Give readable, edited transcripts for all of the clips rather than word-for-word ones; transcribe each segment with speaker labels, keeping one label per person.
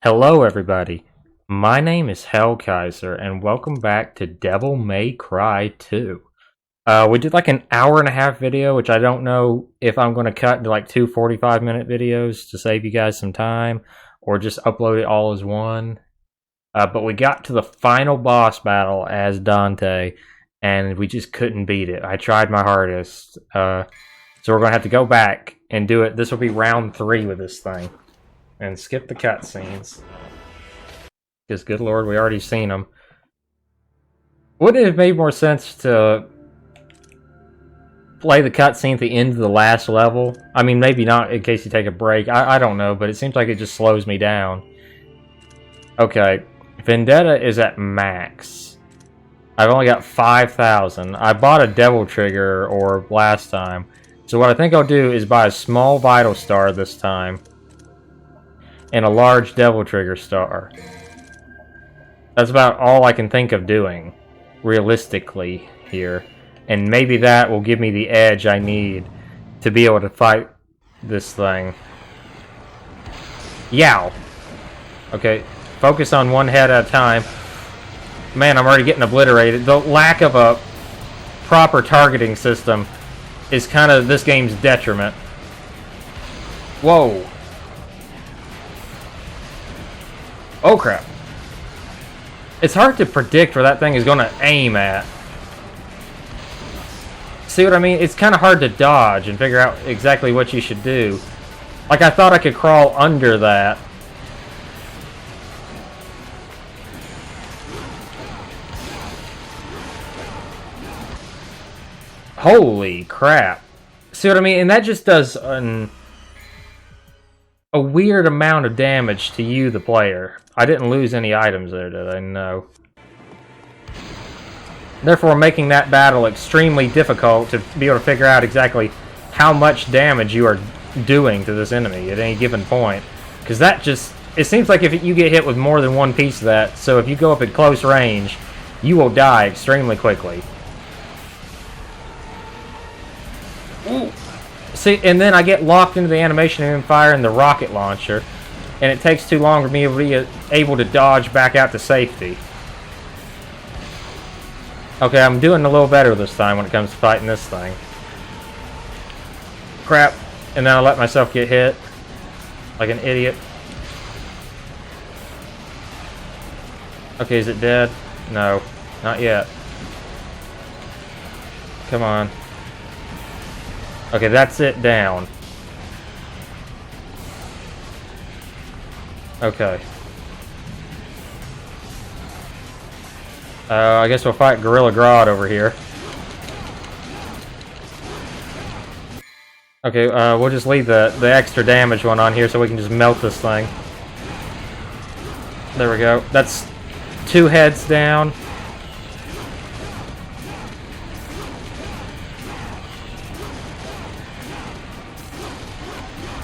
Speaker 1: Hello everybody, my name is Hellkaiser and welcome back to Devil May Cry 2. We did like an hour-and-a-half video, which I don't know if I'm going to cut into like two 45-minute videos to save you guys some time, or just upload it all as one. But we got to the final boss battle as Dante, and we just couldn't beat it. I tried my hardest, so we're going to have to go back and do it. This will be round 3 with this thing. And skip the cutscenes. Because, good lord, we already seen them. Wouldn't it have made more sense to play the cutscene at the end of the last level? I mean, maybe not in case you take a break. I don't know, but it seems like it just slows me down. Okay, Vendetta is at max. I've only got 5,000. I bought a Devil Trigger or last time. So what I think I'll do is buy a small Vital Star this time. And a large Devil Trigger Star. That's about all I can think of doing, realistically, here. And maybe that will give me the edge I need to be able to fight this thing. Yow! Okay, focus on one head at a time. Man, I'm already getting obliterated. The lack of a proper targeting system is kind of this game's detriment. Whoa! Oh crap. It's hard to predict where that thing is going to aim at. See what I mean? It's kind of hard to dodge and figure out exactly what you should do. Like, I thought I could crawl under that. Holy crap. See what I mean? And that just does a weird amount of damage to you, the player. I didn't lose any items there, did I? No. Therefore, making that battle extremely difficult to be able to figure out exactly how much damage you are doing to this enemy at any given point. Because that just... It seems like if you get hit with more than one piece of that, so if you go up at close range, you will die extremely quickly. Ooh. See, and then I get locked into the animation of him firing the rocket launcher, and it takes too long for me to be able to dodge back out to safety. Okay, I'm doing a little better this time when it comes to fighting this thing. Crap. And then I let myself get hit. Like an idiot. Okay, is it dead? No. Not yet. Come on. Okay, that's it down. Okay. I guess we'll fight Gorilla Grodd over here. Okay, we'll just leave the extra damage one on here so we can just melt this thing. There we go. That's 2 heads down.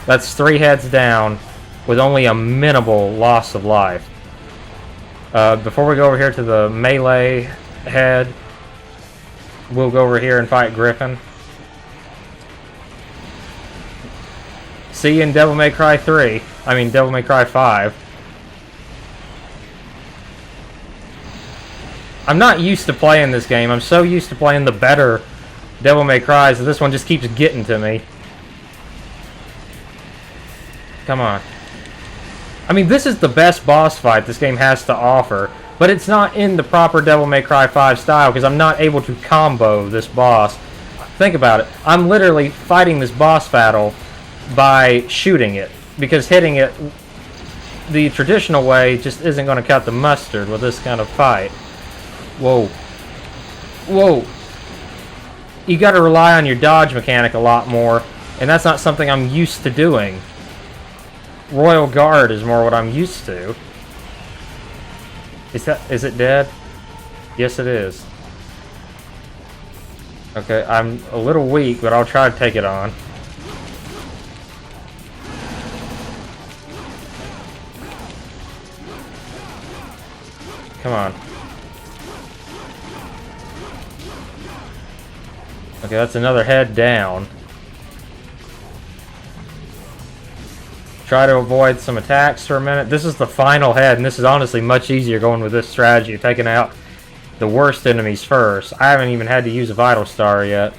Speaker 1: That's 3 heads down with only a minimal loss of life. Before we go over here to the melee head, we'll go over here and fight Griffin. See you in Devil May Cry 3. I mean, Devil May Cry 5. I'm not used to playing this game. I'm so used to playing the better Devil May Cries that this one just keeps getting to me. Come on. I mean, this is the best boss fight this game has to offer, but it's not in the proper Devil May Cry 5 style because I'm not able to combo this boss. Think about it. I'm literally fighting this boss battle by shooting it, because hitting it the traditional way just isn't going to cut the mustard with this kind of fight. Whoa. Whoa. You got to rely on your dodge mechanic a lot more, and that's not something I'm used to doing. Royal Guard is more what I'm used to. Is it dead? Yes, it is. Okay, I'm a little weak, but I'll try to take it on. Come on. Okay, that's another head down. Try to avoid some attacks for a minute. This is the final head, and this is honestly much easier going with this strategy, taking out the worst enemies first. I haven't even had to use a Vital Star yet.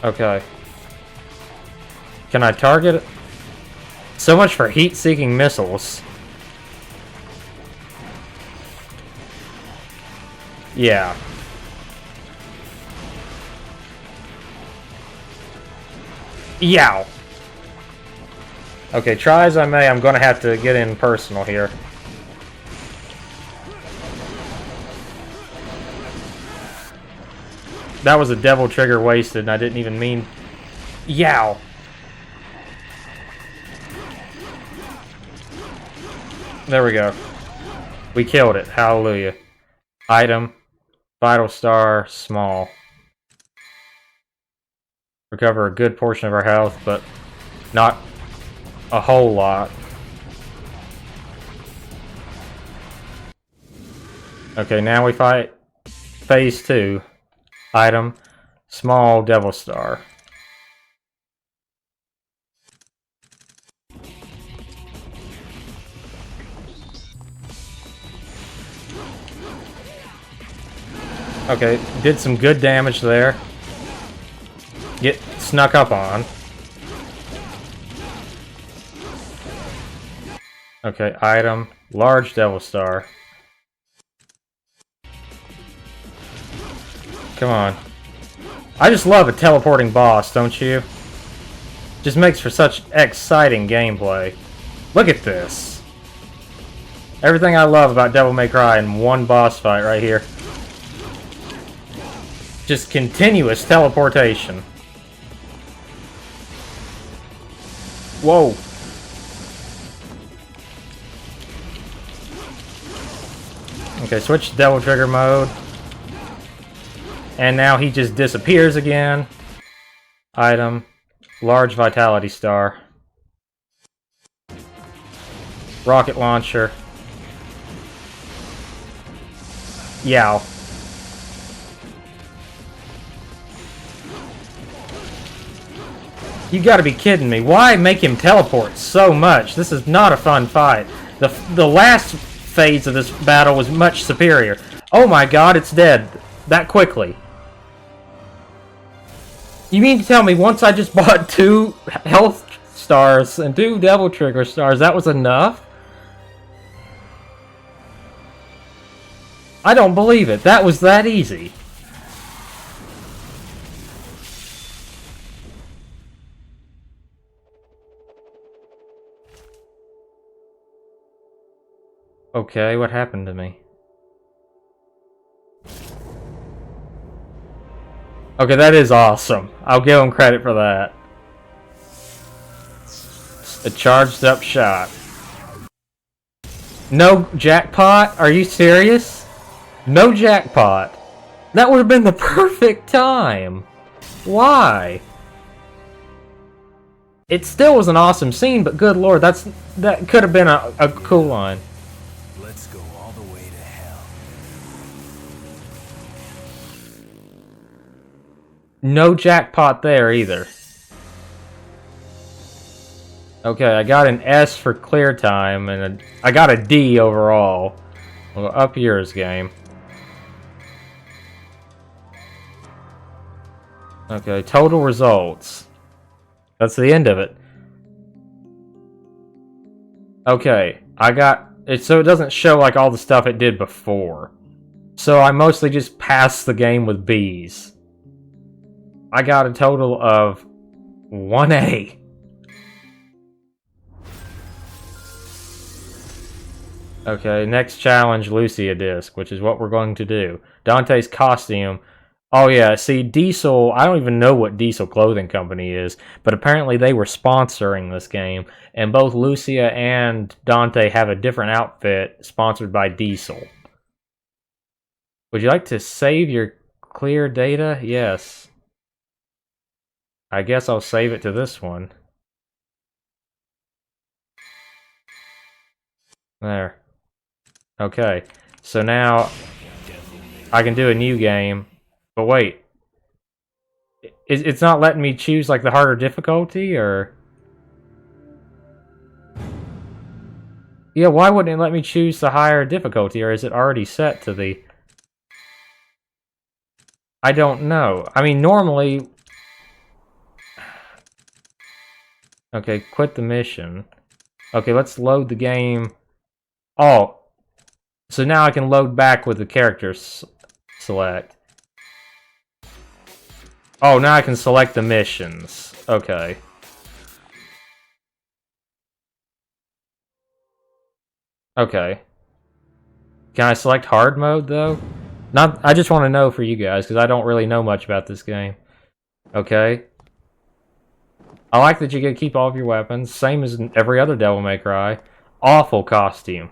Speaker 1: Okay. Can I target it? So much for heat-seeking missiles. Yeah. Yow! Okay, try as I may, I'm gonna have to get in personal here. That was a devil trigger wasted, and I didn't even mean... Yow! There we go. We killed it. Hallelujah. Item. Vital Star. Small. Recover a good portion of our health, but not a whole lot. Okay, now we fight Phase 2. Item. Small Devil Star. Okay, did some good damage there. Get snuck up on. Okay, item. Large Devil Star. Come on. I just love a teleporting boss, don't you? Just makes for such exciting gameplay. Look at this. Everything I love about Devil May Cry in one boss fight right here. Just continuous teleportation. Whoa. Okay, switch to Devil Trigger mode. And now he just disappears again. Item. Large Vitality Star. Rocket Launcher. Yow. You gotta be kidding me. Why make him teleport so much? This is not a fun fight. The last phase of this battle was much superior. Oh my god, it's dead. That quickly. You mean to tell me once I just bought 2 health stars and 2 devil trigger stars, that was enough? I don't believe it. That was that easy. Okay, what happened to me? Okay, that is awesome. I'll give him credit for that. A charged up shot. No jackpot? Are you serious? No jackpot. That would have been the perfect time. Why? It still was an awesome scene, but good lord, that could have been a cool line.
Speaker 2: Let's go all the way to hell.
Speaker 1: No jackpot there either. Okay, I got an S for clear time, and I got a D overall. Well, up yours, game. Okay, total results. That's the end of it. Okay, I got it, so it doesn't show like all the stuff it did before. So I mostly just passed the game with B's. I got a total of 1A. Okay, next challenge, Lucia disc, which is what we're going to do. Dante's costume. Oh yeah, see, Diesel, I don't even know what Diesel Clothing Company is, but apparently they were sponsoring this game, and both Lucia and Dante have a different outfit sponsored by Diesel. Would you like to save your clear data? Yes. I guess I'll save it to this one. There. Okay, so now I can do a new game. But wait, It's not letting me choose, like, the harder difficulty, or... Yeah, why wouldn't it let me choose the higher difficulty, or is it already set to the... I don't know. I mean, normally... Okay, quit the mission. Okay, let's load the game. Oh, so now I can load back with the characters select. Oh, now I can select the missions. Okay. Okay. Can I select hard mode, though? Not. I just want to know for you guys, because I don't really know much about this game. Okay. I like that you get to keep all of your weapons, same as in every other Devil May Cry. Awful costume.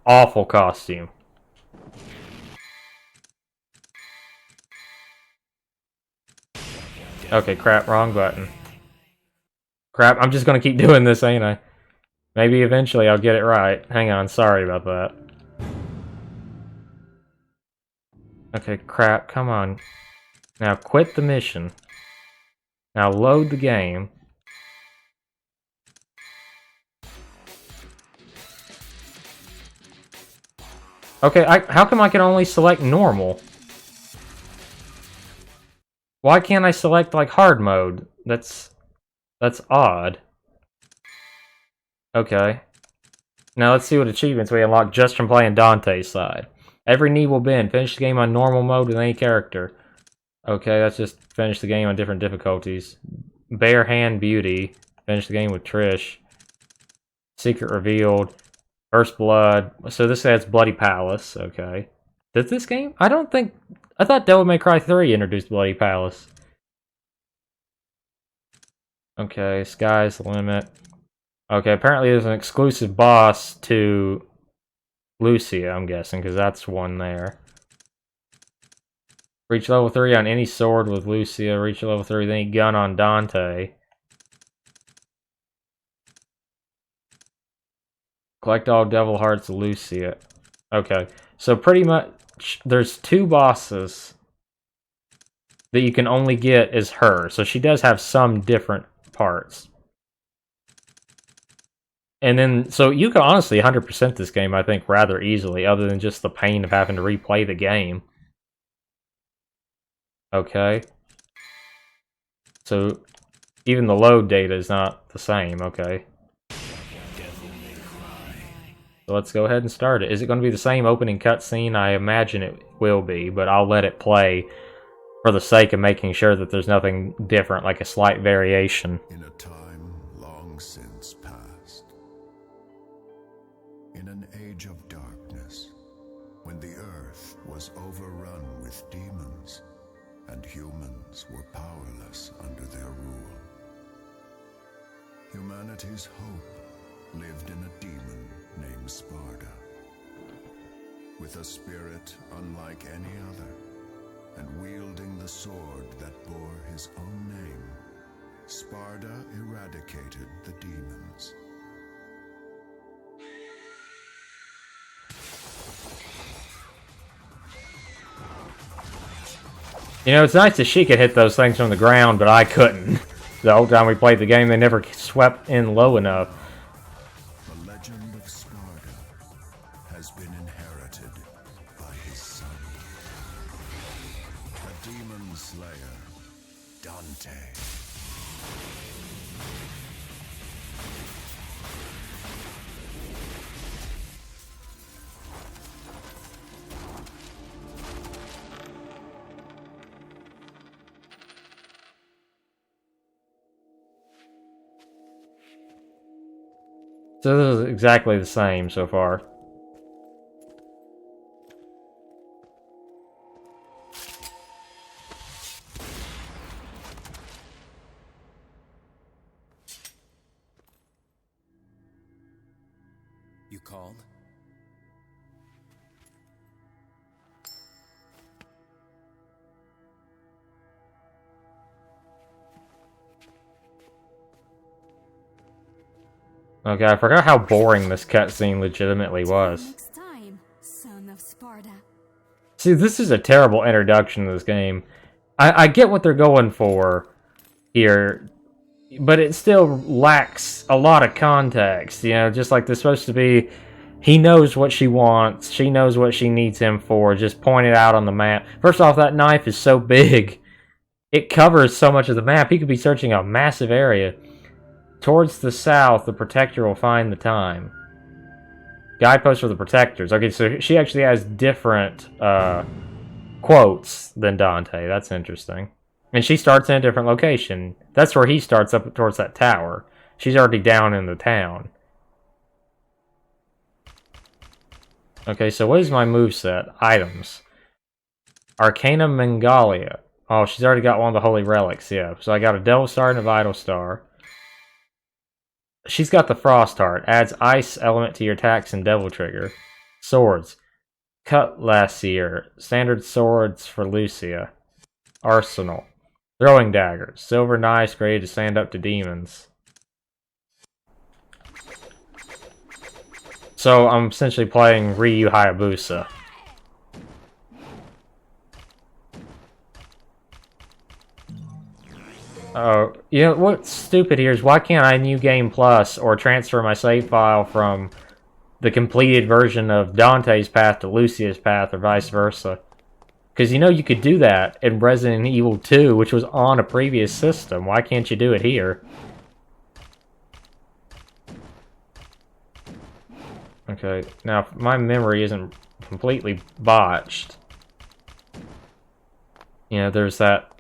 Speaker 1: Awful costume. Okay, crap, wrong button. Crap, I'm just gonna keep doing this, ain't I? Maybe eventually I'll get it right. Hang on, sorry about that. Okay, crap, come on. Now quit the mission. Now load the game. Okay, how come I can only select normal? Why can't I select, like, hard mode? That's odd. Okay. Now let's see what achievements we unlock just from playing Dante's side. Every knee will bend. Finish the game on normal mode with any character. Okay, let's just finish the game on different difficulties. Bare Hand Beauty. Finish the game with Trish. Secret Revealed. First Blood. So this adds Bloody Palace. Okay. Did this game? I don't think... I thought Devil May Cry 3 introduced Bloody Palace. Okay, Sky's the limit. Okay, apparently there's an exclusive boss to Lucia, I'm guessing, because that's one there. Reach level 3 on any sword with Lucia. Reach level 3 with any gun on Dante. Collect all devil hearts, Lucia. Okay, so pretty much there's 2 bosses that you can only get as her. So she does have some different parts. And then, so you can honestly 100% this game, I think, rather easily, other than just the pain of having to replay the game. Okay. So, even the load data is not the same, okay. So let's go ahead and start it. Is it going to be the same opening cutscene? I imagine it will be, but I'll let it play for the sake of making sure that there's nothing different, like a slight variation.
Speaker 2: In a time long since past, in an age of darkness, when the earth was overrun with demons, and humans were powerless under their rule, humanity's hope lived in a demon named Sparda, with a spirit unlike any other, and wielding the sword that bore his own name, Sparda eradicated the demons.
Speaker 1: You know, it's nice that she could hit those things from the ground, but I couldn't. The whole time we played the game, they never swept in low enough.
Speaker 2: The legend of Sparda has been inherited by his son, the demon slayer, Dante.
Speaker 1: So this is exactly the same so far.
Speaker 2: You called?
Speaker 1: Okay, I forgot how boring this cutscene legitimately was.
Speaker 3: Next time, son of Sparda.
Speaker 1: See, this is a terrible introduction to this game. I get what they're going for here, but it still lacks a lot of context, you know, just like they're supposed to be. He knows what she wants, she knows what she needs him for, just point it out on the map. First off, that knife is so big, it covers so much of the map, he could be searching a massive area. Towards the south, the Protector will find the time. Guideposts for the Protectors. Okay, so she actually has different quotes than Dante, that's interesting. And she starts in a different location. That's where he starts, up towards that tower. She's already down in the town. Okay, so what is my moveset? Items. Arcana Mengalia. Oh, she's already got one of the Holy Relics, yeah. So I got a Devil Star and a Vital Star. She's got the Frost Heart. Adds ice element to your attacks and Devil Trigger. Swords. Cutlassier. Standard swords for Lucia. Arsenal. Throwing daggers. Silver knives created to stand up to demons. So I'm essentially playing Ryu Hayabusa. Oh, you know what's stupid here is why can't I New Game Plus or transfer my save file from the completed version of Dante's path to Lucia's path or vice versa? Because you know you could do that in Resident Evil 2, which was on a previous system. Why can't you do it here? Okay, now if my memory isn't completely botched, you know, there's that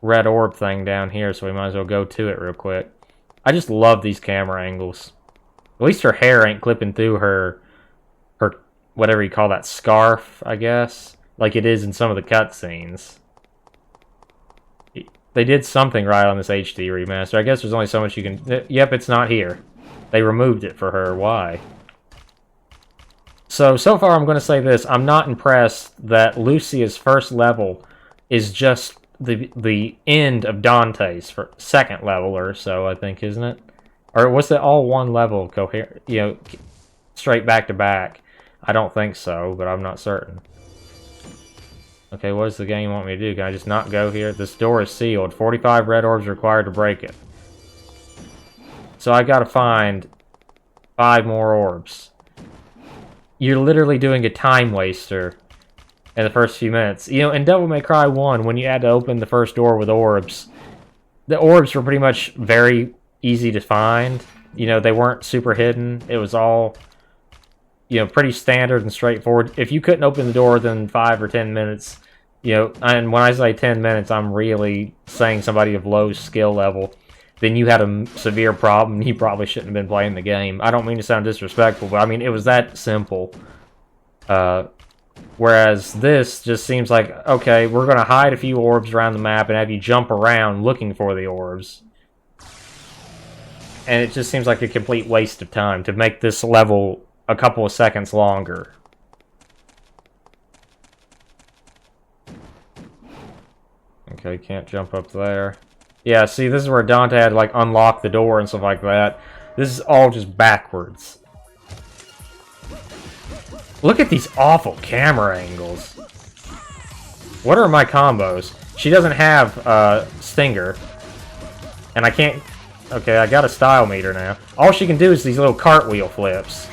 Speaker 1: red orb thing down here, so we might as well go to it real quick. I just love these camera angles. At least her hair ain't clipping through her whatever you call that, scarf, I guess, like it is in some of the cutscenes. They did something right on this HD remaster. I guess there's only so much you can... Yep, it's not here. They removed it for her. Why? So far I'm going to say this. I'm not impressed that Lucia's first level is just the end of Dante's for second level or so, I think, isn't it? Or was it all one level coherent, you know, straight back to back? I don't think so, but I'm not certain. Okay, what does the game want me to do? Can I just not go here? This door is sealed. 45 red orbs required to break it. So I gotta find 5 more orbs. You're literally doing a time waster in the first few minutes. You know, in Devil May Cry 1, when you had to open the first door with orbs, the orbs were pretty much very easy to find. You know, they weren't super hidden. It was all, you know, pretty standard and straightforward. If you couldn't open the door within 5 or 10 minutes, you know, and when I say 10 minutes, I'm really saying somebody of low skill level, then you had a severe problem. You probably shouldn't have been playing the game. I don't mean to sound disrespectful, but I mean, it was that simple. Whereas this just seems like, okay, we're going to hide a few orbs around the map and have you jump around looking for the orbs. And it just seems like a complete waste of time to make this level a couple of seconds longer. Okay, can't jump up there. Yeah, see, this is where Dante had to, like, unlock the door and stuff like that. This is all just backwards. Look at these awful camera angles. What are my combos? She doesn't have Stinger. And I can't... Okay, I got a style meter now. All she can do is these little cartwheel flips.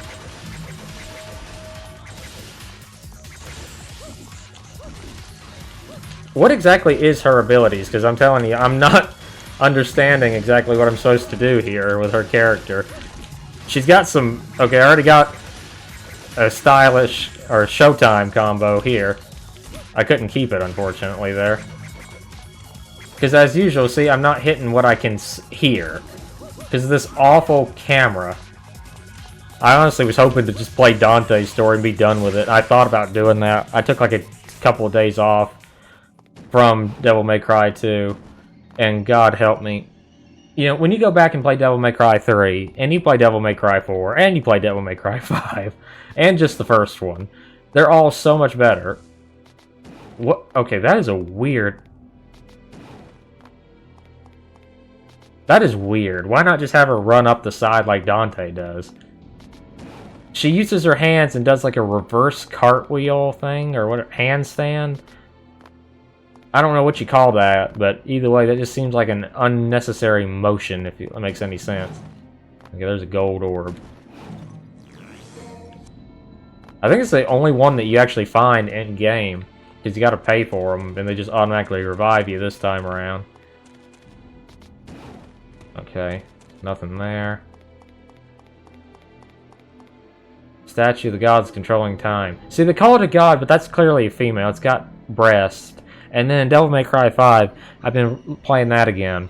Speaker 1: What exactly is her abilities? Because I'm telling you, I'm not understanding exactly what I'm supposed to do here with her character. She's got some... Okay, I already got a stylish or Showtime combo here. I couldn't keep it, unfortunately, there. Because as usual, see, I'm not hitting what I can hear. Because of this awful camera. I honestly was hoping to just play Dante's story and be done with it. I thought about doing that. I took like a couple of days off from Devil May Cry 2. And God help me. You know, when you go back and play Devil May Cry 3, and you play Devil May Cry 4, and you play Devil May Cry 5, and just the first one, they're all so much better. What? Okay, that is a weird... That is weird. Why not just have her run up the side like Dante does? She uses her hands and does like a reverse cartwheel thing, or what? Handstand? I don't know what you call that, but either way, that just seems like an unnecessary motion, if it makes any sense. Okay, there's a gold orb. I think it's the only one that you actually find in-game, because you gotta pay for them, and they just automatically revive you this time around. Okay, nothing there. Statue of the gods controlling time. See, they call it a god, but that's clearly a female. It's got breasts. And then Devil May Cry 5, I've been playing that again.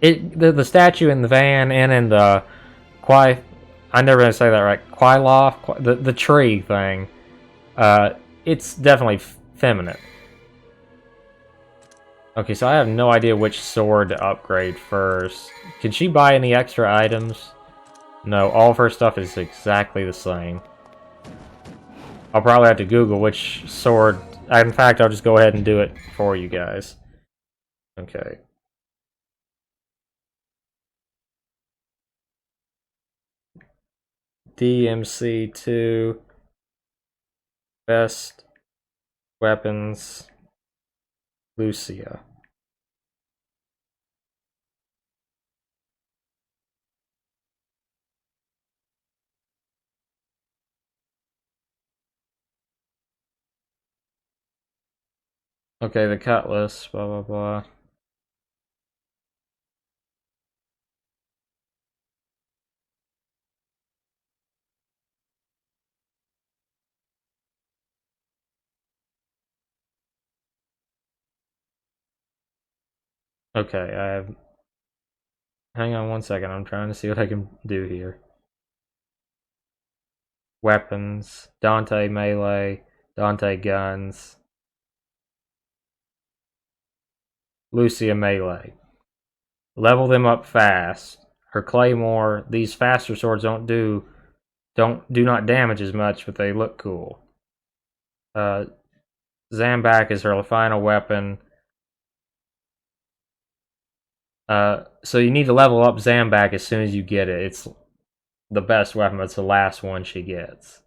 Speaker 1: The statue in the van and in the I'm never gonna say that right. The tree thing. It's definitely feminine. Okay, so I have no idea which sword to upgrade first. Can she buy any extra items? No, all of her stuff is exactly the same. I'll probably have to Google which sword. In fact, I'll just go ahead and do it for you guys. Okay. DMC2. Best weapons. Lucia. Okay, the cutlass, blah blah blah. Okay, I have... Hang on one second, I'm trying to see what I can do here. Weapons, Dante melee, Dante guns, Lucia melee. Level them up fast. Her claymore, these faster swords do not damage as much, but they look cool. Zambak is her final weapon. So you need to level up Zambak as soon as you get it. It's the best weapon, but it's the last one she gets.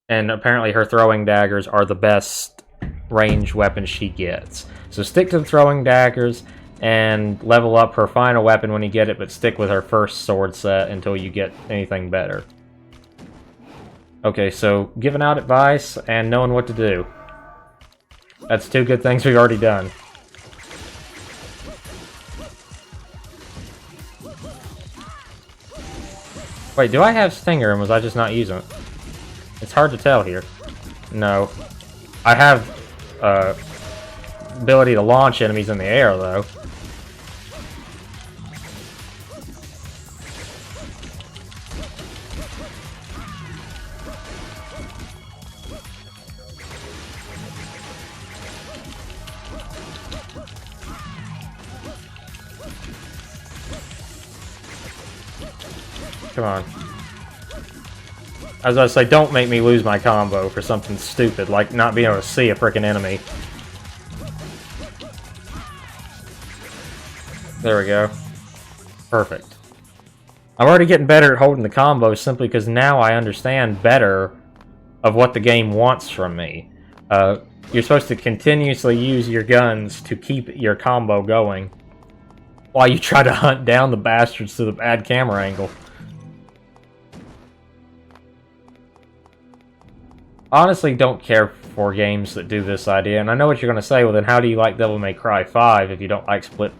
Speaker 1: And apparently her throwing daggers are the best range weapon she gets. So stick to the throwing daggers and level up her final weapon when you get it, but stick with her first sword set until you get anything better. Okay, so giving out advice and knowing what to do. That's two good things we've already done. Wait, do I have Stinger and was I just not using it? It's hard to tell here. No. I have ability to launch enemies in the air, though. Come on. I was about to say, don't make me lose my combo for something stupid, like not being able to see a frickin' enemy. There we go. Perfect. I'm already getting better at holding the combo simply because now I understand better of what the game wants from me. You're supposed to continuously use your guns to keep your combo going while you try to hunt down the bastards to the bad camera angle. Honestly, don't care for games that do this idea, and I know what you're going to say, well then how do you like Devil May Cry 5 if you don't like split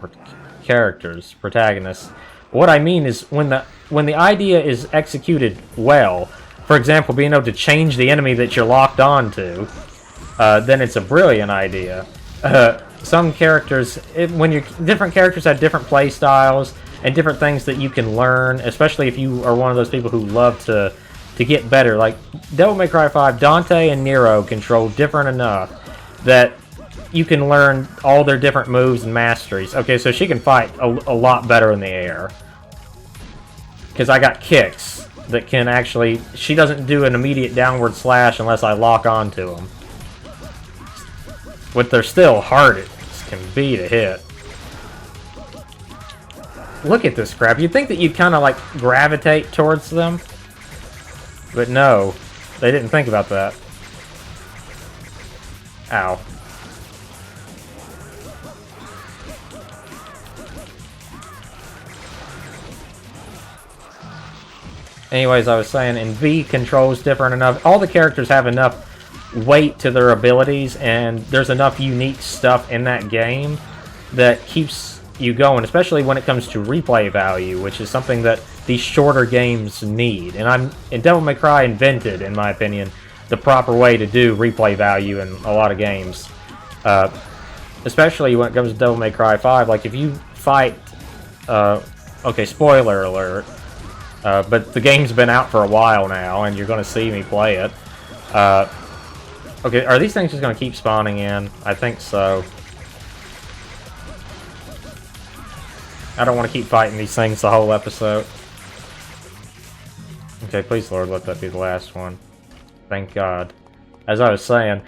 Speaker 1: protagonists? What I mean is, when the idea is executed well, for example, being able to change the enemy that you're locked onto, then it's a brilliant idea. Some characters, different characters have different play styles, and different things that you can learn, especially if you are one of those people who love to get better. Like Devil May Cry 5, Dante and Nero control different enough that you can learn all their different moves and masteries. Okay, so she can fight a lot better in the air. Because I got kicks that can actually... She doesn't do an immediate downward slash unless I lock onto them. But they're still hard as can be to hit. Look at this crap. You'd think that you'd kind of like gravitate towards them. But no, They didn't think about that. Ow. Anyways, I was saying, in V, controls different enough. All the characters have enough weight to their abilities, and there's enough unique stuff in that game that keeps you going, especially when it comes to replay value, which is something that these shorter games need. And Devil May Cry invented, in my opinion, the proper way to do replay value in a lot of games. Especially when it comes to Devil May Cry 5. Like, if you fight... okay, spoiler alert. But the game's been out for a while now, and you're going to see me play it. Okay, are these things just going to keep spawning in? I think so. I don't want to keep fighting these things the whole episode. Okay, please, Lord, let that be the last one. Thank God. As I was saying,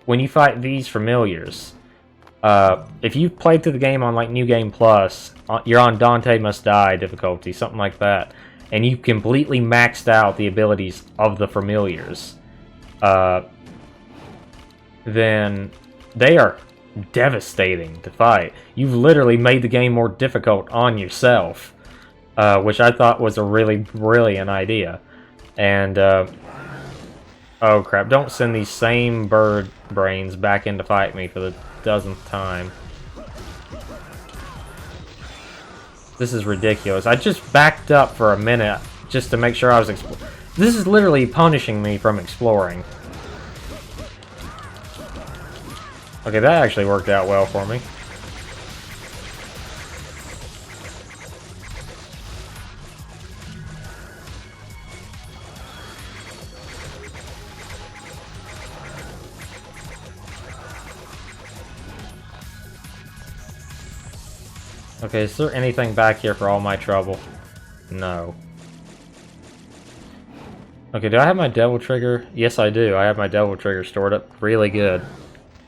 Speaker 1: when you fight these familiars, if you played through the game on, like, New Game Plus, you're on Dante Must Die difficulty, something like that, and you completely maxed out the abilities of the familiars, then they are devastating to fight. You've literally made the game more difficult on yourself, which I thought was a really brilliant idea. And, oh crap, don't send these same bird brains back in to fight me for the dozenth time. This is ridiculous. I just backed up for a minute just to make sure I was This is literally punishing me from exploring. Okay, that actually worked out well for me. Okay, is there anything back here for all my trouble? No. Okay, do I have my devil trigger? Yes, I do. I have my devil trigger stored up really good.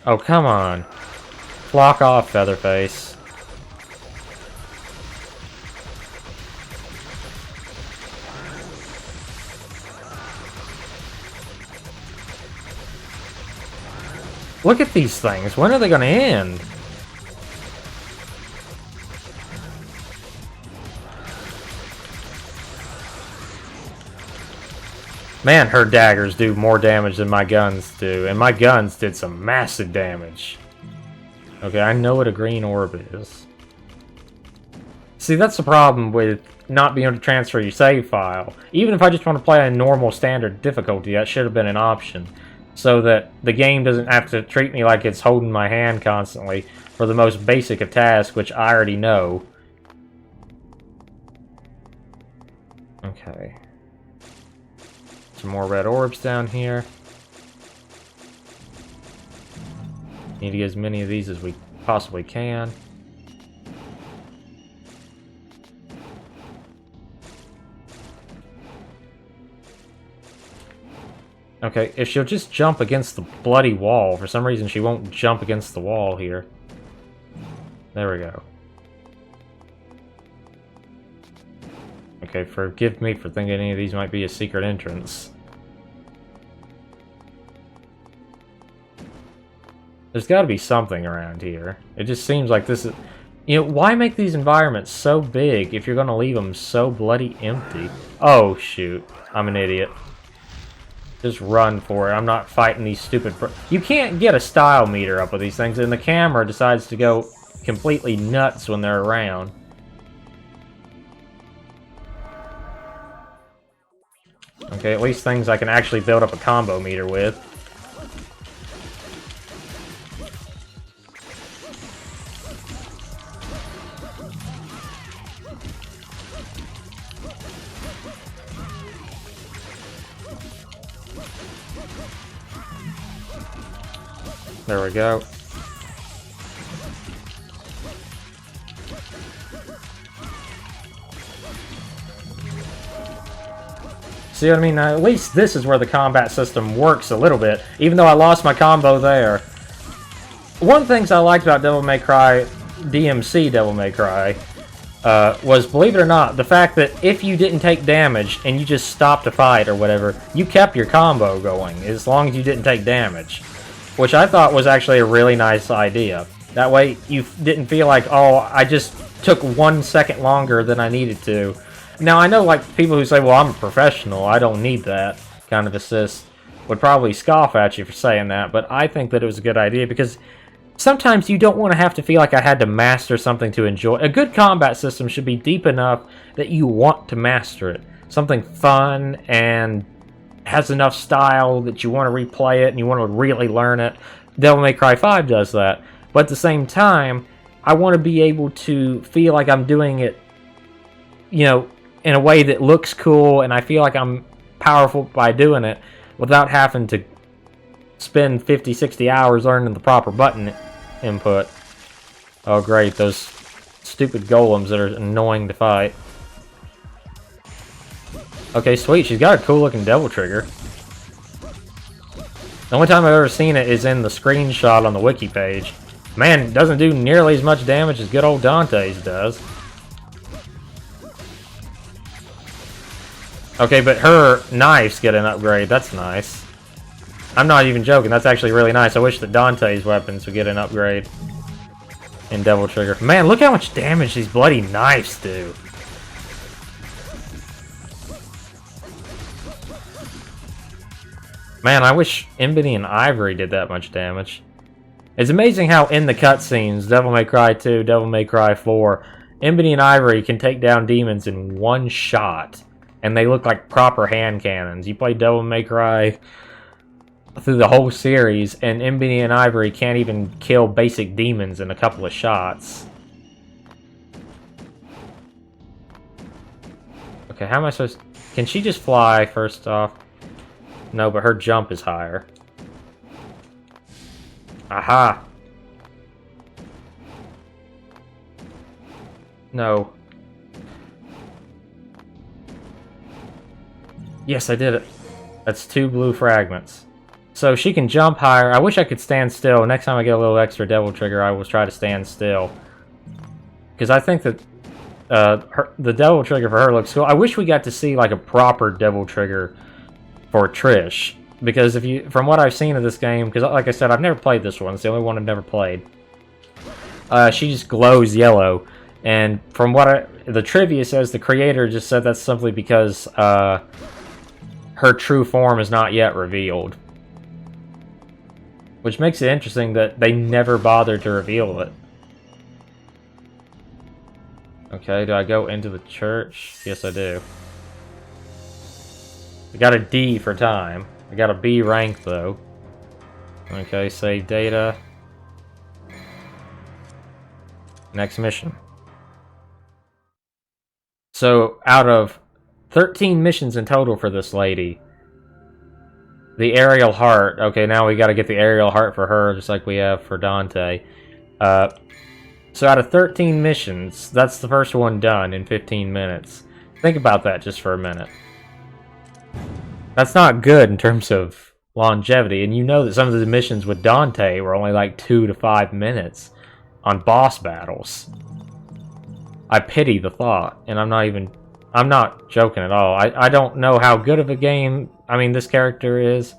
Speaker 1: Oh, come on. Flock off, Featherface. Look at these things. When are they going to end? Man, her daggers do more damage than my guns do, and my guns did some massive damage. Okay, I know what a green orb is. See, that's the problem with not being able to transfer your save file. Even if I just want to play a normal standard difficulty, that should have been an option. So that the game doesn't have to treat me like it's holding my hand constantly for the most basic of tasks, which I already know. Okay. Some more red orbs down here. Need to get as many of these as we possibly can. Okay, if she'll just jump against the bloody wall. For some reason, she won't jump against the wall here. There we go. Okay, forgive me for thinking any of these might be a secret entrance. There's got to be something around here. It just seems like this is... You know, why make these environments so big if you're going to leave them so bloody empty? Oh, shoot. I'm an idiot. Just run for it. I'm not fighting these stupid... You can't get a style meter up with these things, and the camera decides to go completely nuts when they're around. Okay, at least things I can actually build up a combo meter with. There we go. See what I mean? Now, at least this is where the combat system works a little bit, even though I lost my combo there. One of the things I liked about Devil May Cry, DMC Devil May Cry, was, believe it or not, the fact that if you didn't take damage and you just stopped a fight or whatever, you kept your combo going as long as you didn't take damage, which I thought was actually a really nice idea. That way you didn't feel like, oh, I just took 1 second longer than I needed to. Now, I know like people who say, well, I'm a professional, I don't need that kind of assist, would probably scoff at you for saying that, but I think that it was a good idea because sometimes you don't want to have to feel like I had to master something to enjoy. A good combat system should be deep enough that you want to master it. Something fun and has enough style that you want to replay it and you want to really learn it. Devil May Cry 5 does that. But at the same time, I want to be able to feel like I'm doing it, you know, in a way that looks cool and I feel like I'm powerful by doing it without having to spend 50, 60 hours learning the proper button input. Oh great, those stupid golems that are annoying to fight. Okay, sweet, she's got a cool looking devil trigger. The only time I've ever seen it is in the screenshot on the wiki page. Man, it doesn't do nearly as much damage as good old Dante's does. Okay, but her knives get an upgrade. That's nice. I'm not even joking. That's actually really nice. I wish that Dante's weapons would get an upgrade in Devil Trigger. Man, look how much damage these bloody knives do. Man, I wish Ebony and Ivory did that much damage. It's amazing how in the cutscenes, Devil May Cry 2, Devil May Cry 4, Ebony and Ivory can take down demons in one shot. And they look like proper hand cannons. You play Devil May Cry through the whole series, and Ebony and Ivory can't even kill basic demons in a couple of shots. Okay, how am I supposed to... Can she just fly, first off? No, but her jump is higher. Aha! No. Yes, I did it. That's 2 blue fragments. So she can jump higher. I wish I could stand still. Next time I get a little extra Devil Trigger, I will try to stand still. Because I think that the Devil Trigger for her looks cool. I wish we got to see like a proper Devil Trigger for Trish. Because if you, from what I've seen of this game, because like I said, I've never played this one. It's the only one I've never played. She just glows yellow. And from what the trivia says, the creator just said that's simply because her true form is not yet revealed. Which makes it interesting that they never bothered to reveal it. Okay, do I go into the church? Yes, I do. I got a D for time. I got a B rank, though. Okay, save data. Next mission. So, out of 13 missions in total for this lady, the aerial heart. Okay, now we got to get the aerial heart for her, just like we have for Dante. So out of 13 missions, that's the first one done in 15 minutes. Think about that just for a minute. That's not good in terms of longevity, and you know that some of the missions with Dante were only like 2 to 5 minutes on boss battles. I pity the thought, and I'm not joking at all. I don't know how good of a game, I mean, this character is,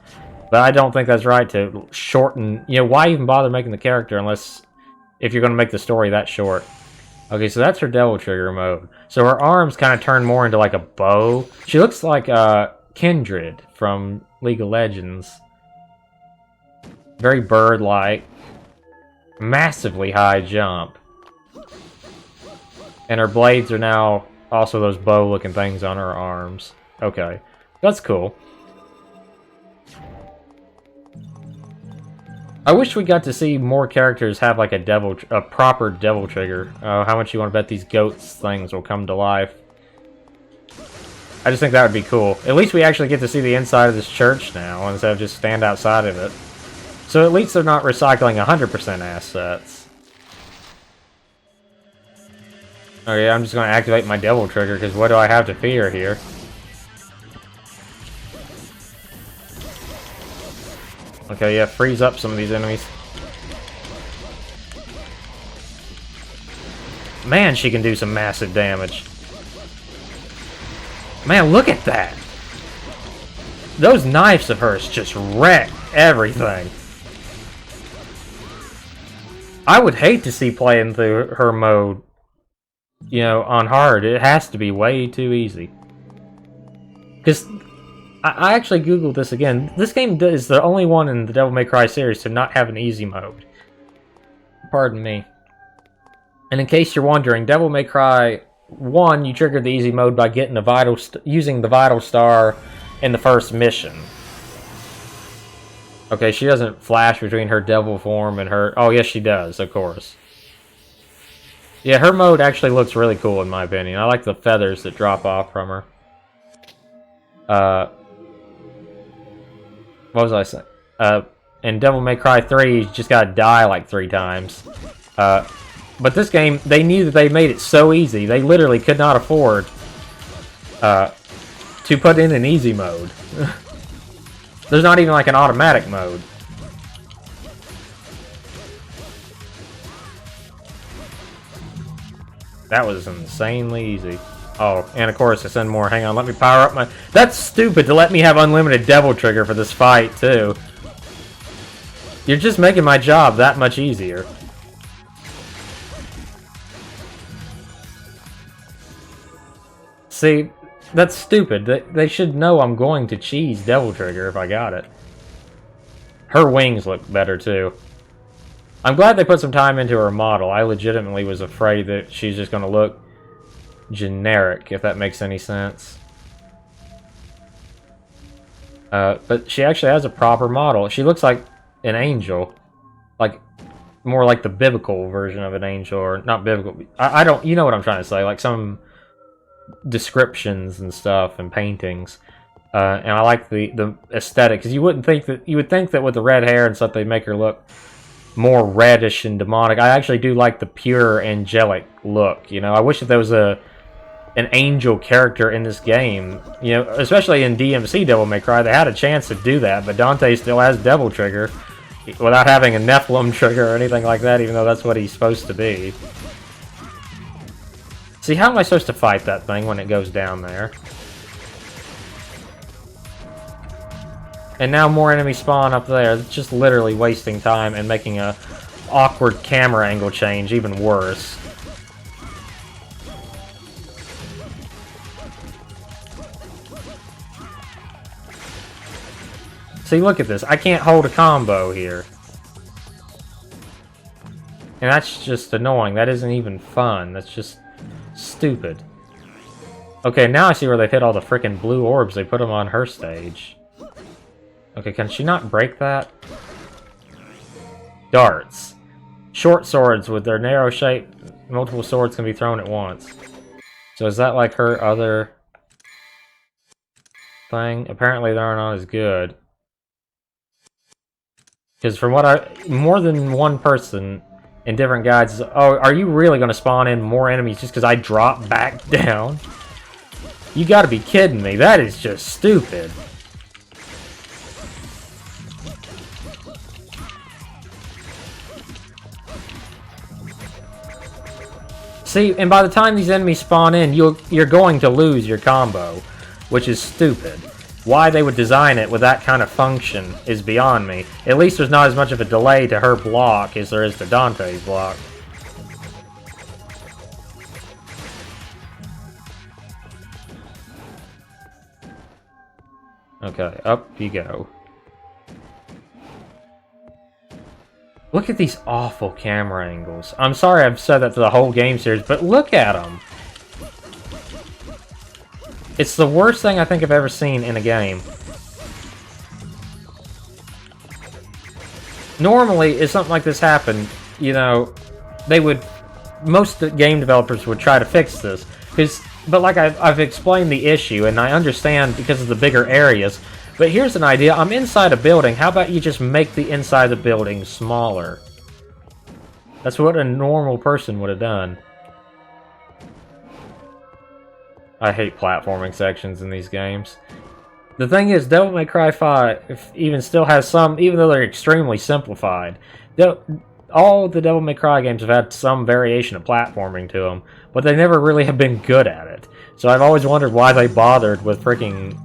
Speaker 1: but I don't think that's right to shorten, you know, why even bother making the character unless, if you're going to make the story that short. Okay, so that's her Devil Trigger mode. So her arms kind of turn more into like a bow. She looks like Kindred from League of Legends. Very bird-like. Massively high jump. And her blades are now also those bow-looking things on her arms. Okay, that's cool. I wish we got to see more characters have like a proper Devil Trigger. How much you want to bet these goats things will come to life? I just think that would be cool. At least we actually get to see the inside of this church now, instead of just stand outside of it. So at least they're not recycling 100% assets. Okay, I'm just going to activate my Devil Trigger, because what do I have to fear here? Okay, yeah, freeze up some of these enemies. Man, she can do some massive damage. Man, look at that! Those knives of hers just wreck everything. I would hate to see playing through her mode, you know, on hard. It has to be way too easy. Because I actually googled this again. This game is the only one in the Devil May Cry series to not have an easy mode. Pardon me. And in case you're wondering, Devil May Cry 1, you triggered the easy mode by getting the using the Vital Star in the first mission. Okay, she doesn't flash between her devil form and her... Oh, yes, she does, of course. Yeah, her mode actually looks really cool, in my opinion. I like the feathers that drop off from her. What was I saying? In Devil May Cry 3, you just gotta die like 3 times. But this game, they knew that they made it so easy. They literally could not afford to put in an easy mode. There's not even like an automatic mode. That was insanely easy. Oh, and of course I send more. Hang on, let me power up my... That's stupid to let me have unlimited devil trigger for this fight, too. You're just making my job that much easier. See, that's stupid. They should know I'm going to cheese devil trigger if I got it. Her wings look better, too. I'm glad they put some time into her model. I legitimately was afraid that she's just going to look generic, if that makes any sense. But she actually has a proper model. She looks like an angel. Like, more like the biblical version of an angel, or not biblical. I don't, you know what I'm trying to say, like some descriptions and stuff and paintings. And I like the aesthetic, because you would think that with the red hair and stuff, they'd make her look more reddish and demonic. I actually do like the pure angelic look, you know. I wish that there was an angel character in this game, you know, especially in DMC Devil May Cry. They had a chance to do that, but Dante still has Devil Trigger without having a Nephilim trigger or anything like that, even though that's what he's supposed to be. See, how am I supposed to fight that thing when it goes down there? And now more enemies spawn up there. It's just literally wasting time and making a awkward camera angle change even worse. See, look at this. I can't hold a combo here. And that's just annoying. That isn't even fun. That's just stupid. Okay, now I see where they've hit all the frickin' blue orbs. They put them on her stage. Okay, can she not break that? Darts. Short swords with their narrow shape. Multiple swords can be thrown at once. So is that like her other thing? Apparently they're not as good. Because from what more than one person in different guides, oh, are you really going to spawn in more enemies just because I drop back down? You gotta be kidding me. That is just stupid. See, and by the time these enemies spawn in, you're going to lose your combo, which is stupid. Why they would design it with that kind of function is beyond me. At least there's not as much of a delay to her block as there is to Dante's block. Okay, up you go. Look at these awful camera angles. I'm sorry I've said that to the whole game series, but look at them. It's the worst thing I think I've ever seen in a game. Normally, if something like this happened, you know, most game developers would try to fix this. But like I've explained the issue, and I understand because of the bigger areas. But here's an idea. I'm inside a building. How about you just make the inside of the building smaller? That's what a normal person would have done. I hate platforming sections in these games. The thing is, Devil May Cry 5 even still has some, even though they're extremely simplified. all the Devil May Cry games have had some variation of platforming to them, but they never really have been good at it. So I've always wondered why they bothered with freaking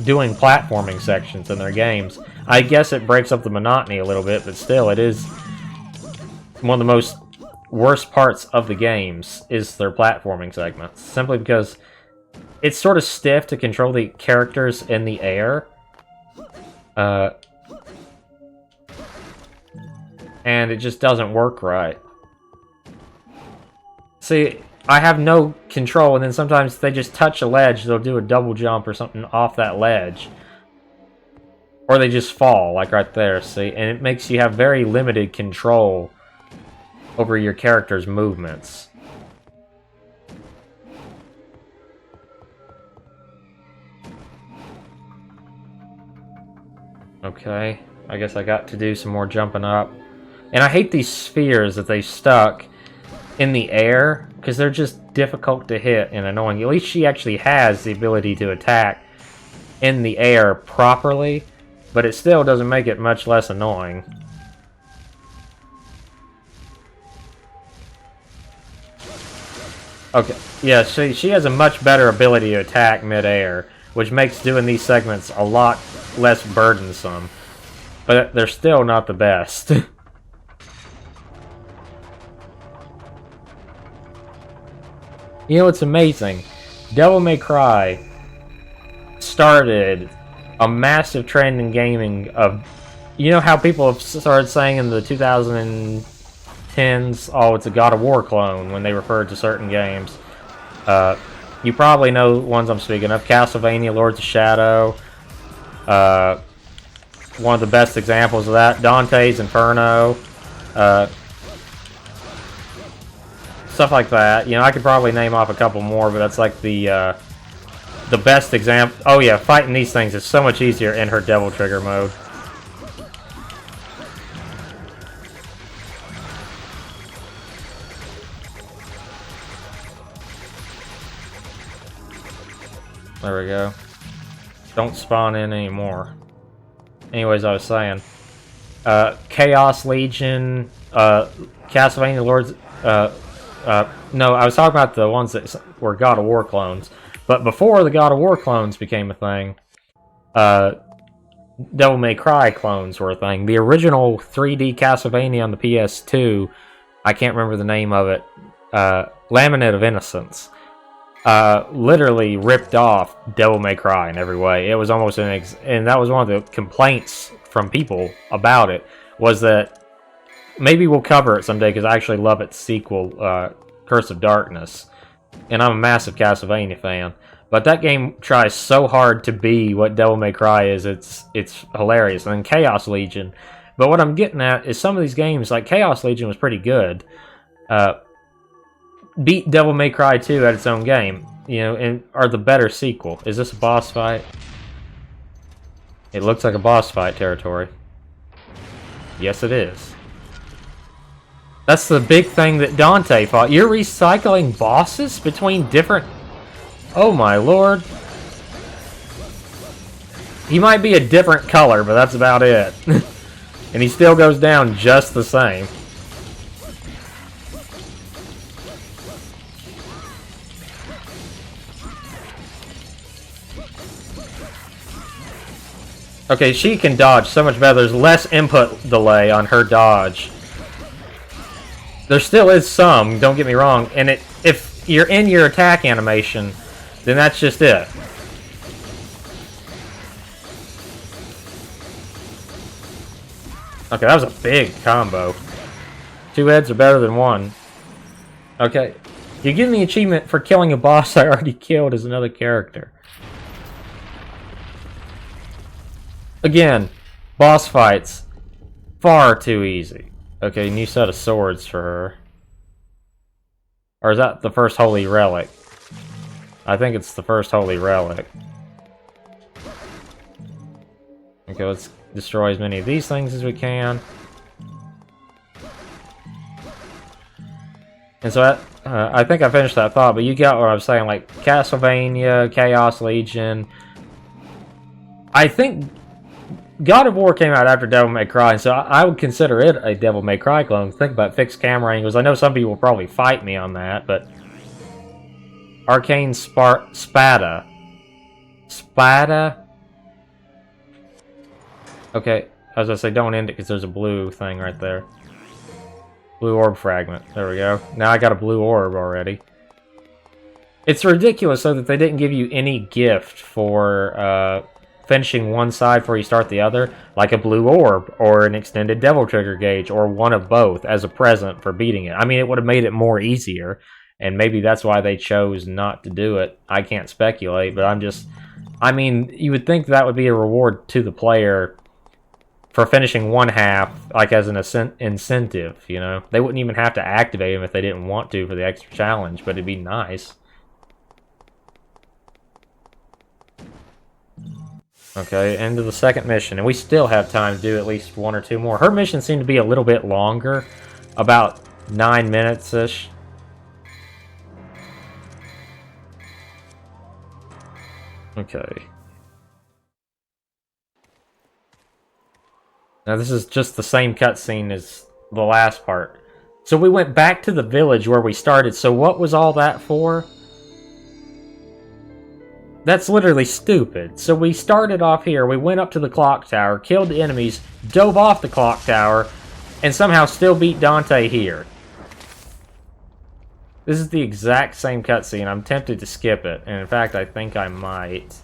Speaker 1: doing platforming sections in their games. I guess it breaks up the monotony a little bit, but still, it is one of the most worst parts of the games is their platforming segments, simply because it's sort of stiff to control the characters in the air. And it just doesn't work right. See, I have no control, and then sometimes they just touch a ledge, they'll do a double jump or something off that ledge. Or they just fall, like right there, see? And it makes you have very limited control over your character's movements. Okay, I guess I got to do some more jumping up. And I hate these spheres that they stuck in the air, because they're just difficult to hit and annoying. At least she actually has the ability to attack in the air properly, but it still doesn't make it much less annoying. Okay, yeah, she has a much better ability to attack mid-air, which makes doing these segments a lot less burdensome. But they're still not the best. You know, it's amazing. Devil May Cry started a massive trend in gaming of... You know how people have started saying in the 2010s, oh, it's a God of War clone, when they referred to certain games. You probably know ones I'm speaking of. Castlevania, Lords of Shadow. One of the best examples of that. Dante's Inferno. Stuff like that. You know, I could probably name off a couple more, but that's like the best example. Oh yeah, fighting these things is so much easier in her Devil Trigger mode. There we go. Don't spawn in anymore. Anyways, I was saying, Chaos Legion, Castlevania Lords. No, I was talking about the ones that were God of War clones. But before the God of War clones became a thing, Devil May Cry clones were a thing. The original 3D Castlevania on the PS2, I can't remember the name of it, Laminate of Innocence, literally ripped off Devil May Cry in every way. It was almost and that was one of the complaints from people about it, was that maybe we'll cover it someday, because I actually love its sequel, Curse of Darkness. And I'm a massive Castlevania fan. But that game tries so hard to be what Devil May Cry is, it's hilarious. And then Chaos Legion. But what I'm getting at is some of these games, like Chaos Legion was pretty good, beat Devil May Cry 2 at its own game, you know, and are the better sequel. Is this a boss fight? It looks like a boss fight territory. Yes, it is. That's the big thing that Dante fought. You're recycling bosses between different... Oh my lord. He might be a different color, but that's about it. And he still goes down just the same. Okay, she can dodge so much better. There's less input delay on her dodge. There still is some, don't get me wrong, and if you're in your attack animation, then that's just it. Okay, that was a big combo. 2 heads are better than 1. Okay, you give me achievement for killing a boss I already killed as another character. Again, boss fights, far too easy. Okay, new set of swords for her. Or is that the first holy relic? I think it's the first holy relic. Okay, let's destroy as many of these things as we can. And so I think I finished that thought, but you got what I was saying, like Castlevania, Chaos Legion. I think God of War came out after Devil May Cry, so I would consider it a Devil May Cry clone. Think about fixed camera angles. I know some people will probably fight me on that, but Arcane Spada. Spada? Okay, as I say, don't end it because there's a blue thing right there. Blue orb fragment. There we go. Now I got a blue orb already. It's ridiculous, though, that they didn't give you any gift for finishing one side before you start the other, like a blue orb, or an extended devil trigger gauge, or one of both as a present for beating it. I mean, it would have made it more easier, and maybe that's why they chose not to do it. I can't speculate, but I mean, you would think that would be a reward to the player for finishing one half, like as an incentive, you know? They wouldn't even have to activate them if they didn't want to for the extra challenge, but it'd be nice. Okay, into the second mission, and we still have time to do at least one or two more. Her missions seem to be a little bit longer, about 9 minutes-ish. Okay. Now this is just the same cutscene as the last part. So we went back to the village where we started, so what was all that for? That's literally stupid. So we started off here, we went up to the clock tower, killed the enemies, dove off the clock tower, and somehow still beat Dante here. This is the exact same cutscene. I'm tempted to skip it, and in fact, I think I might.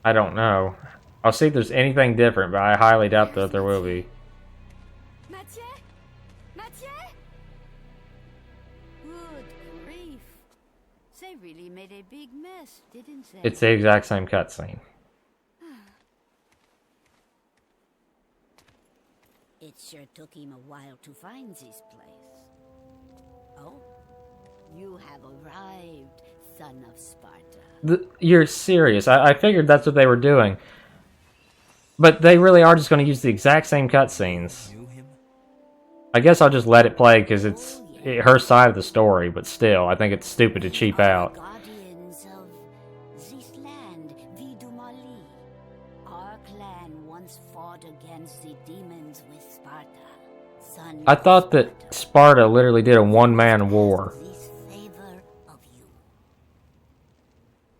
Speaker 1: I don't know. I'll see if there's anything different, but I highly doubt that there will be.
Speaker 3: Really made a big mess, didn't they?
Speaker 1: It's the exact same cutscene.
Speaker 3: It sure took him a while to find this place. Oh, you have arrived, son of Sparta.
Speaker 1: You're serious. I figured that's what they were doing. But they really are just going to use the exact same cutscenes. I guess I'll just let it play because it's her side of the story, but still, I think it's stupid to cheap out.
Speaker 3: Guardians of this land, Vidumali. Our clan once fought against the demons with Sparta. Son
Speaker 1: I thought that Sparta literally did a one-man war.
Speaker 3: this favor of you.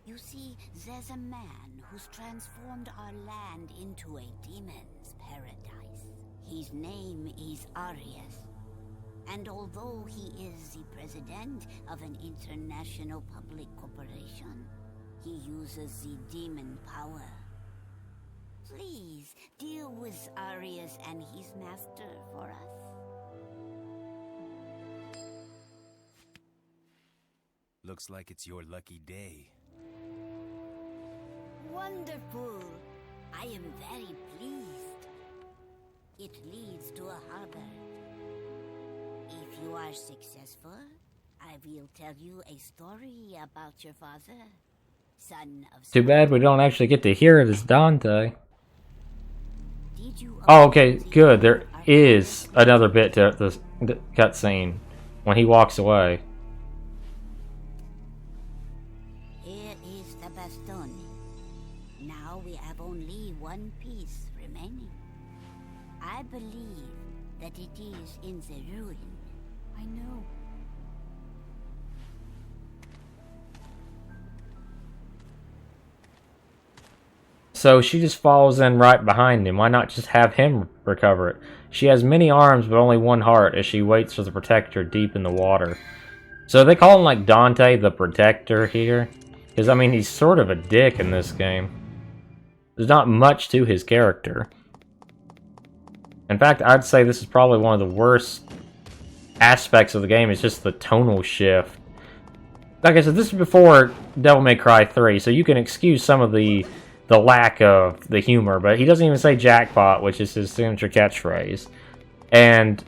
Speaker 3: You see, there's a man who's transformed our land into a demon's paradise. His name is Arius. And although he is the president of an international public corporation, he uses the demon power. Please deal with Arius and his master for us.
Speaker 4: Looks like it's your lucky day.
Speaker 3: Wonderful! I am very pleased. It leads to a harbor. If you are successful, I will tell you a story about your father, son of...
Speaker 1: Too bad we don't actually get to hear it as Dante.
Speaker 3: Did you
Speaker 1: Oh, okay, good. There is another bit to the cutscene when he walks away.
Speaker 3: Here is the bastone. Now we have only one piece remaining. I believe that it is in the ruin. I know.
Speaker 1: So she just follows in right behind him. Why not just have him recover it? She has many arms but only one heart as she waits for the Protector deep in the water. So they call him like Dante the Protector here? Because, I mean, he's sort of a dick in this game. There's not much to his character. In fact, I'd say this is probably one of the worst aspects of the game. It's just the tonal shift. Like I said, this is before Devil May Cry 3, so you can excuse some of the lack of the humor, but he doesn't even say jackpot, which is his signature catchphrase. And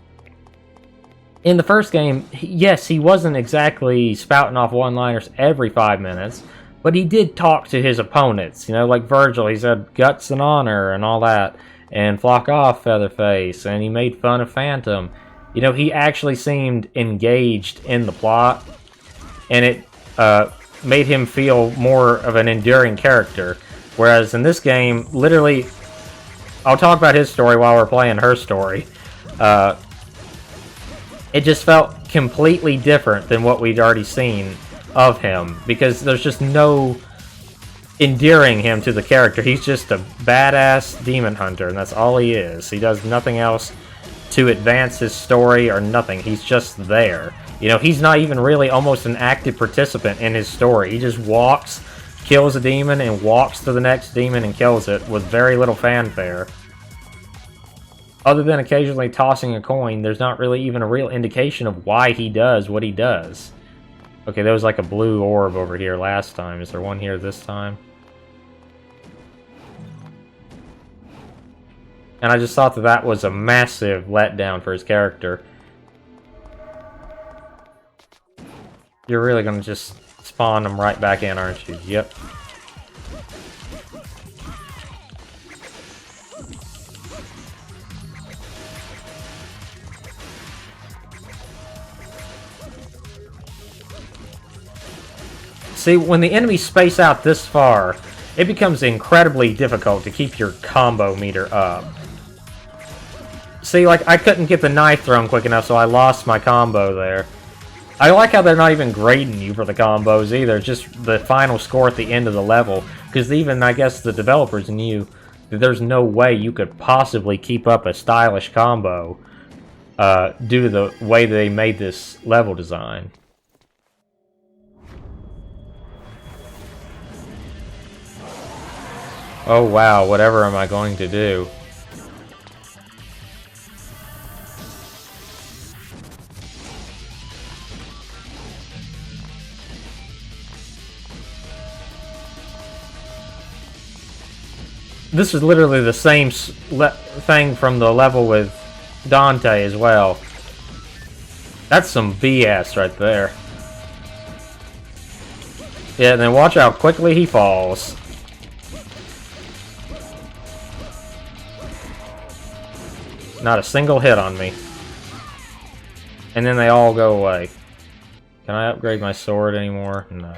Speaker 1: in the first game, yes, he wasn't exactly spouting off one-liners every 5 minutes, but he did talk to his opponents. You know, like Virgil, he said guts and honor and all that, and flock off, Featherface, and he made fun of Phantom. You know, he actually seemed engaged in the plot, and it made him feel more of an enduring character. Whereas in this game, literally, I'll talk about his story while we're playing her story. It just felt completely different than what we'd already seen of him, because there's just no endearing him to the character. He's just a badass demon hunter, and that's all he is. He does nothing else to advance his story or nothing. He's just there. You know, he's not even really almost an active participant in his story. He just walks, kills a demon, and walks to the next demon and kills it with very little fanfare. Other than occasionally tossing a coin, there's not really even a real indication of why he does what he does. Okay, there was like a blue orb over here last time. Is there one here this time? And I just thought that that was a massive letdown for his character. You're really gonna just spawn them right back in, aren't you? Yep. See, when the enemies space out this far, it becomes incredibly difficult to keep your combo meter up. See, like, I couldn't get the knife thrown quick enough, so I lost my combo there. I like how they're not even grading you for the combos either, it's just the final score at the end of the level. Because even, I guess, the developers knew that there's no way you could possibly keep up a stylish combo due to the way they made this level design. Oh wow, whatever am I going to do? This is literally the same thing from the level with Dante as well. That's some BS right there. Yeah, and then watch how quickly he falls. Not a single hit on me. And then they all go away. Can I upgrade my sword anymore? No.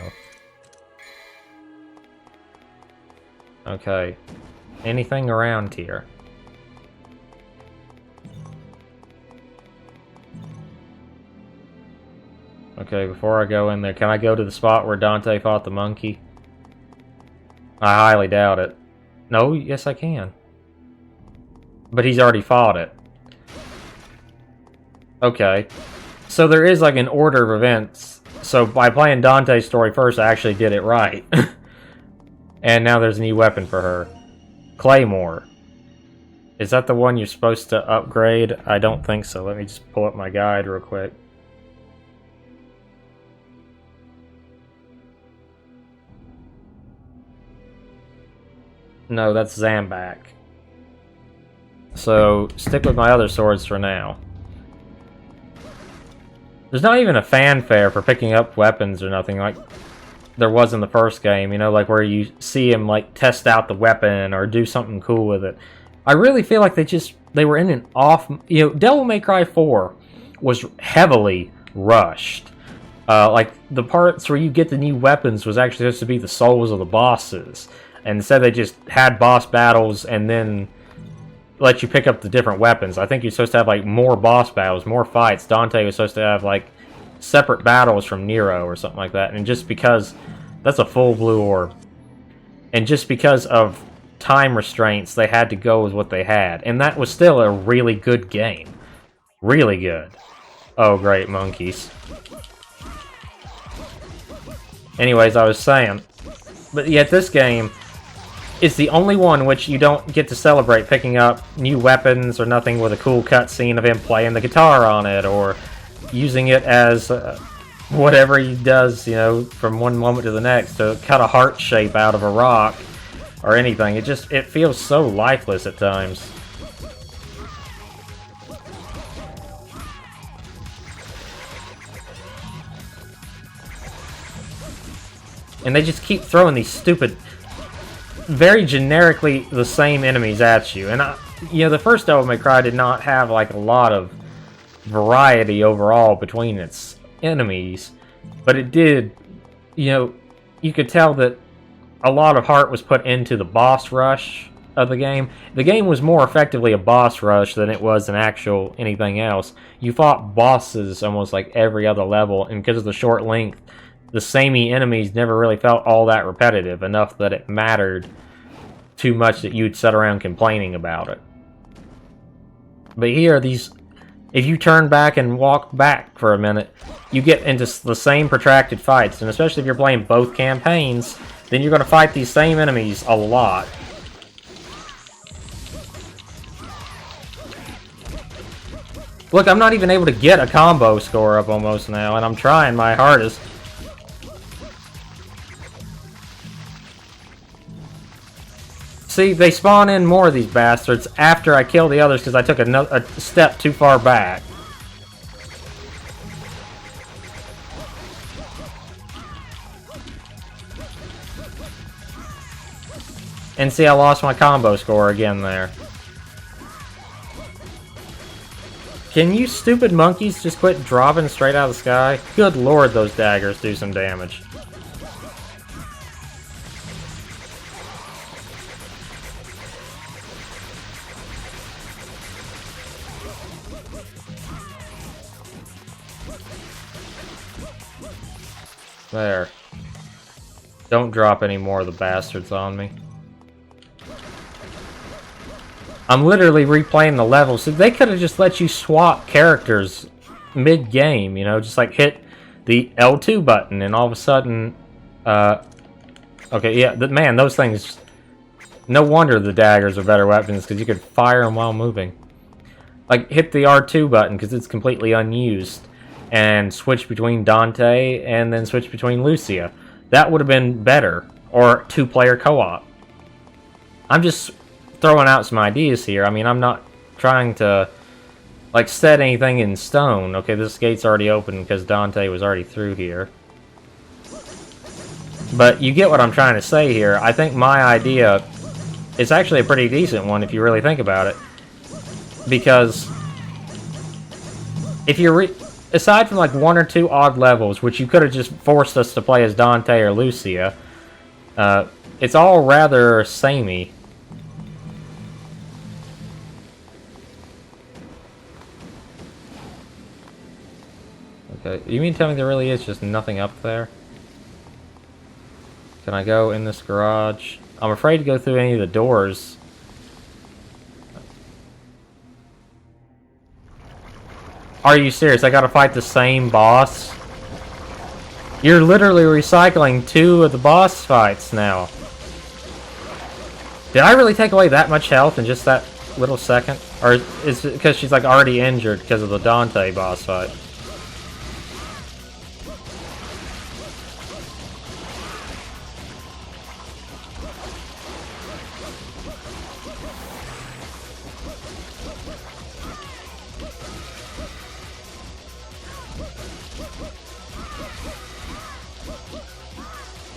Speaker 1: Okay. Anything around here? Okay, before I go in there, can I go to the spot where Dante fought the monkey? I highly doubt it. No, yes I can. But he's already fought it. Okay. So there is like an order of events. So by playing Dante's story first, I actually did it right. And now there's a new weapon for her. Claymore. Is that the one you're supposed to upgrade? I don't think so. Let me just pull up my guide real quick. No, that's Zambak. So, stick with my other swords for now. There's not even a fanfare for picking up weapons or nothing like there was in the first game, you know, like where you see him like test out the weapon or do something cool with it. I really feel like they were in an off, you know, Devil May Cry 4 was heavily rushed. Like the parts where you get the new weapons was actually supposed to be the souls of the bosses. And instead they just had boss battles and then let you pick up the different weapons. I think you're supposed to have like more boss battles, more fights. Dante was supposed to have like separate battles from Nero or something like that. And just because that's a full blue orb, and just because of time restraints, they had to go with what they had. And that was still a really good game. Really good. Oh, great, monkeys. Anyways, I was saying, but yet this game is the only one which you don't get to celebrate picking up new weapons or nothing with a cool cutscene of him playing the guitar on it or using it as whatever he does, you know, from one moment to the next to cut a heart shape out of a rock or anything. It feels so lifeless at times. And they just keep throwing these stupid, very generically the same enemies at you. And, you know, the first Devil May Cry did not have, like, a lot of variety overall between its enemies. But it did, you know, you could tell that a lot of heart was put into the boss rush of the game. The game was more effectively a boss rush than it was an actual anything else. You fought bosses almost like every other level, and because of the short length, the samey enemies never really felt all that repetitive, enough that it mattered too much that you'd sit around complaining about it. But here, if you turn back and walk back for a minute, you get into the same protracted fights, and especially if you're playing both campaigns, then you're going to fight these same enemies a lot. Look, I'm not even able to get a combo score up almost now, and I'm trying my hardest. See, they spawn in more of these bastards after I kill the others because I took a step too far back. And see, I lost my combo score again there. Can you stupid monkeys just quit dropping straight out of the sky? Good lord, those daggers do some damage. There. Don't drop any more of the bastards on me. I'm literally replaying the level, so they could have just let you swap characters mid-game, you know, just like hit the L2 button and all of a sudden, okay, yeah, man, those things, no wonder the daggers are better weapons, because you could fire them while moving. Like, hit the R2 button, because it's completely unused, and switch between Dante, and then switch between Lucia. That would have been better, or two-player co-op. I'm just throwing out some ideas here. I mean, I'm not trying to, like, set anything in stone. Okay, this gate's already open because Dante was already through here. But you get what I'm trying to say here. I think my idea is actually a pretty decent one if you really think about it. Because if you're aside from like one or two odd levels, which you could have just forced us to play as Dante or Lucia, it's all rather samey. Okay, you mean tell me there really is just nothing up there? Can I go in this garage? I'm afraid to go through any of the doors. Are you serious? I gotta fight the same boss? You're literally recycling 2 of the boss fights now. Did I really take away that much health in just that little second? Or is it because she's like already injured because of the Dante boss fight?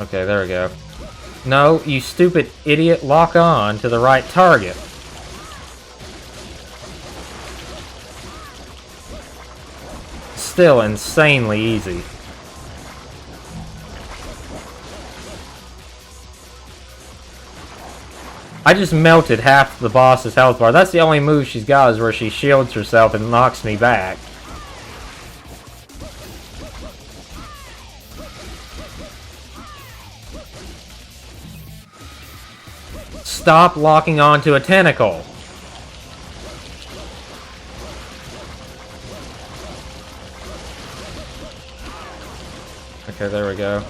Speaker 1: Okay, there we go. No, you stupid idiot, lock on to the right target. Still insanely easy. I just melted half the boss's health bar. That's the only move she's got, is where she shields herself and knocks me back. Stop locking onto a tentacle. Okay, there we go.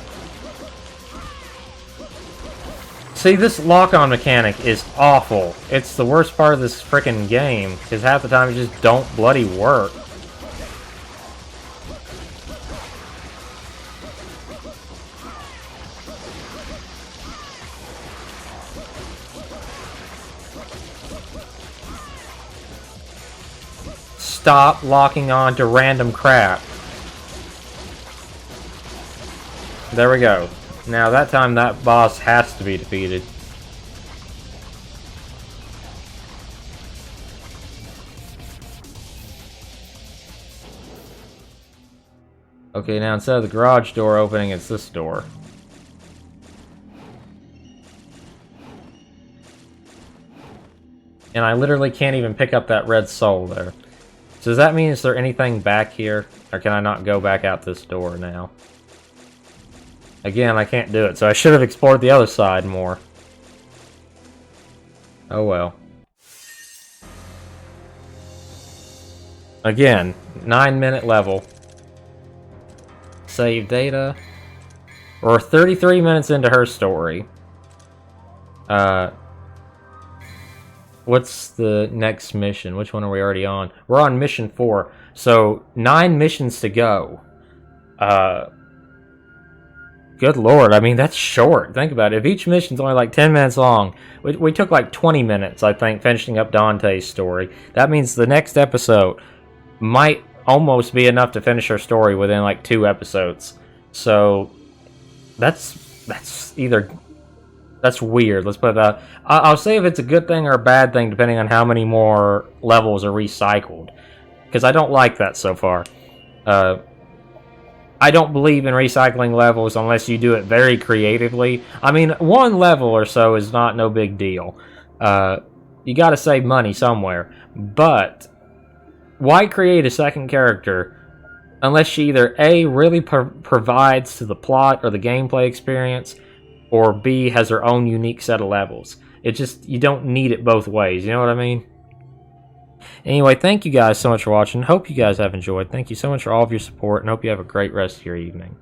Speaker 1: See, this lock-on mechanic is awful. It's the worst part of this frickin' game, because half the time it just don't bloody work. Stop locking on to random crap. There we go. Now that time that boss has to be defeated. Okay, now instead of the garage door opening, it's this door. And I literally can't even pick up that red soul there. So does that mean, is there anything back here? Or can I not go back out this door now? Again, I can't do it, so I should have explored the other side more. Oh well. Again, 9-minute level. Save data. We're 33 minutes into her story. What's the next mission? Which one are we already on? We're on mission 4. So, 9 missions to go. Good lord, I mean, that's short. Think about it. If each mission's only like 10 minutes long, we took like 20 minutes, I think, finishing up Dante's story. That means the next episode might almost be enough to finish our story within like 2 episodes. So, that's weird. Let's put it that. I'll say if it's a good thing or a bad thing, depending on how many more levels are recycled. Because I don't like that so far. I don't believe in recycling levels unless you do it very creatively. I mean, 1 level or so is no big deal. You gotta save money somewhere. But why create a second character unless she either A, really provides to the plot or the gameplay experience, or B, has her own unique set of levels. It just, you don't need it both ways, you know what I mean? Anyway, thank you guys so much for watching. Hope you guys have enjoyed. Thank you so much for all of your support, and hope you have a great rest of your evening.